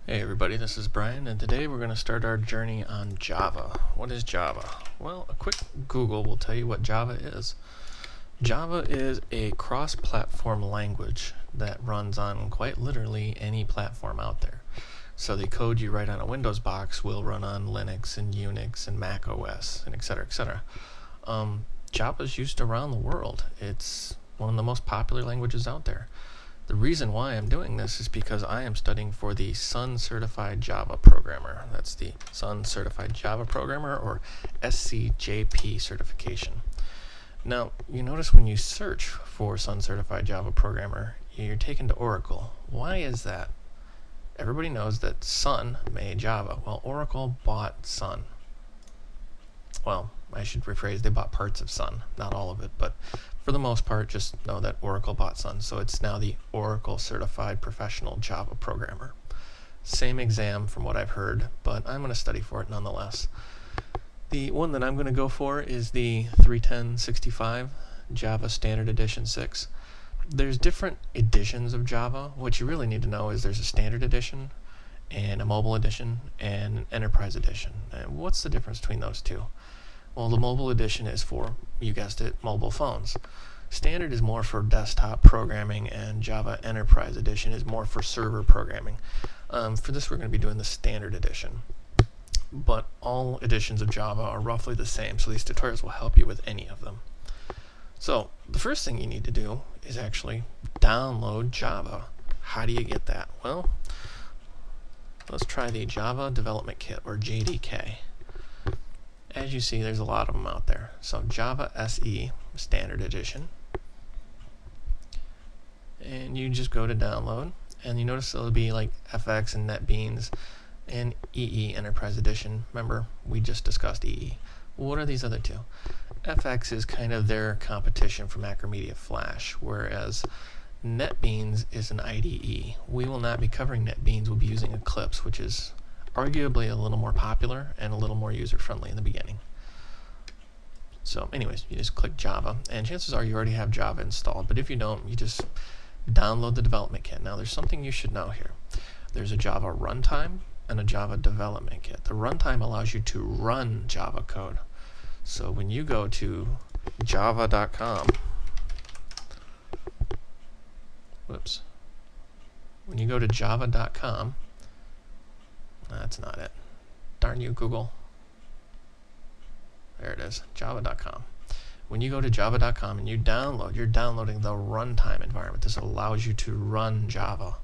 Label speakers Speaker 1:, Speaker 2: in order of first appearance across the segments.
Speaker 1: Hey everybody, this is Brian, and today we're going to start our journey on Java. What is Java? Well, a quick Google will tell you what Java is. Java is a cross-platform language that runs on quite literally any platform out there. So the code you write on a Windows box will run on Linux and Unix and Mac OS and etc. etc. Java is used around the world. It's one of the most popular languages out there. The reason why I'm doing this is because I am studying for the Sun Certified Java Programmer. That's the Sun Certified Java Programmer, or SCJP certification. Now, you notice when you search for Sun Certified Java Programmer, you're taken to Oracle. Why is that? Everybody knows that Sun made Java. Well, Oracle bought Sun. Well, I should rephrase, they bought parts of Sun, not all of it, but for the most part, just know that Oracle bought Sun, so it's now the Oracle Certified Professional Java Programmer. Same exam from what I've heard, but I'm going to study for it nonetheless. The one that I'm going to go for is the 3.10.65 Java Standard Edition 6. There's different editions of Java. What you really need to know is there's a Standard Edition, and a Mobile Edition, and an Enterprise Edition. And what's the difference between those two? Well, the Mobile Edition is for, you guessed it, mobile phones. Standard is more for desktop programming, and Java Enterprise Edition is more for server programming. For this, we're going to be doing the Standard Edition. But all editions of Java are roughly the same, so these tutorials will help you with any of them. So, the first thing you need to do is actually download Java. How do you get that? Well, let's try the Java Development Kit, or JDK. As you see, there's a lot of them out there. So Java SE Standard Edition. And you just go to download, and you notice it'll be like FX and NetBeans and EE Enterprise Edition. Remember, we just discussed EE. What are these other two? FX is kind of their competition for Macromedia Flash, whereas NetBeans is an IDE. We will not be covering NetBeans. We'll be using Eclipse, which is arguably a little more popular and a little more user-friendly in the beginning. So anyways, you just click Java, and chances are you already have Java installed, but if you don't, you just download the development kit. Now there's something you should know here. There's a Java runtime and a Java development kit. The runtime allows you to run Java code. So when you go to java.com, when you go to java.com, that's not it. Darn you, Google. There it is, java.com. When you go to java.com and you download, you're downloading the runtime environment. This allows you to run Java.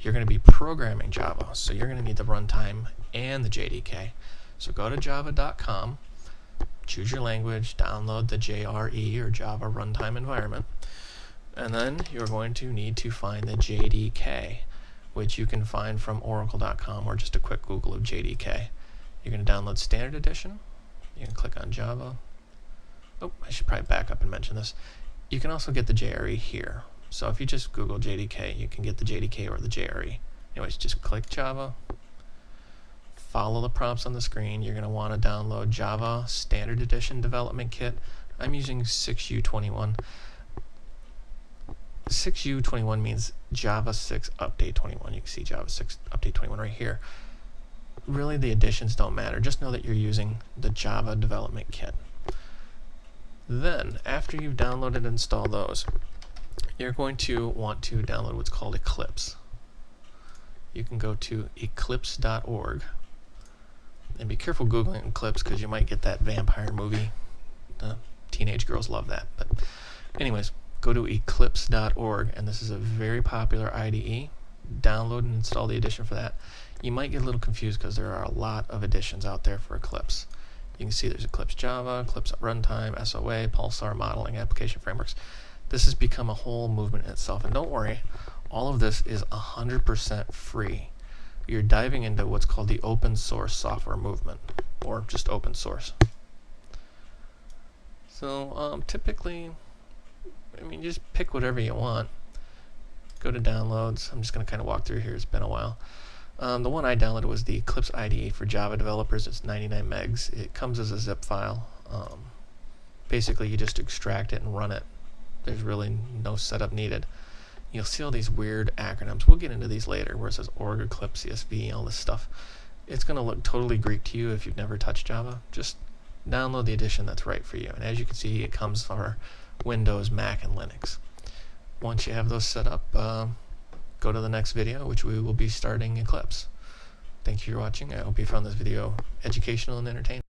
Speaker 1: You're going to be programming Java, so you're going to need the runtime and the JDK. So go to java.com, choose your language, download the JRE, or Java Runtime Environment, and then you're going to need to find the JDK, which you can find from oracle.com or just a quick Google of JDK. You're going to download Standard Edition. You can click on Java. Oh, I should probably back up and mention this. You can also get the JRE here. So if you just Google JDK, you can get the JDK or the JRE. Anyways, just click Java. Follow the prompts on the screen. You're going to want to download Java Standard Edition Development Kit. I'm using 6U21. 6U21 means Java 6 Update 21. You can see Java 6 Update 21 right here. Really, the editions don't matter. Just know that you're using the Java Development Kit. Then, after you've downloaded and installed those, you're going to want to download what's called Eclipse. You can go to eclipse.org. And be careful Googling Eclipse, because you might get that vampire movie. Teenage girls love that. But anyways, go to eclipse.org, and this is a very popular IDE. Download and install the edition for that. You might get a little confused because there are a lot of editions out there for Eclipse. You can see there's Eclipse Java, Eclipse Runtime, SOA, Pulsar, Modeling, Application Frameworks. This has become a whole movement in itself. And don't worry, all of this is 100% free. You're diving into what's called the open source software movement, or just open source. So typically, I mean, just pick whatever you want. Go to downloads. I'm just going to kind of walk through here. It's been a while. The one I downloaded was the Eclipse IDE for Java developers. It's 99 megs. It comes as a zip file. Basically, you just extract it and run it. There's really no setup needed. you'll see all these weird acronyms. We'll get into these later, where it says org, eclipse, CSV, all this stuff. It's going to look totally Greek to you if you've never touched Java. Just download the edition that's right for you. And as you can see, it comes for Windows, Mac, and Linux. Once you have those set up, go to the next video, which we will be starting Eclipse. Thank you for watching. I hope you found this video educational and entertaining.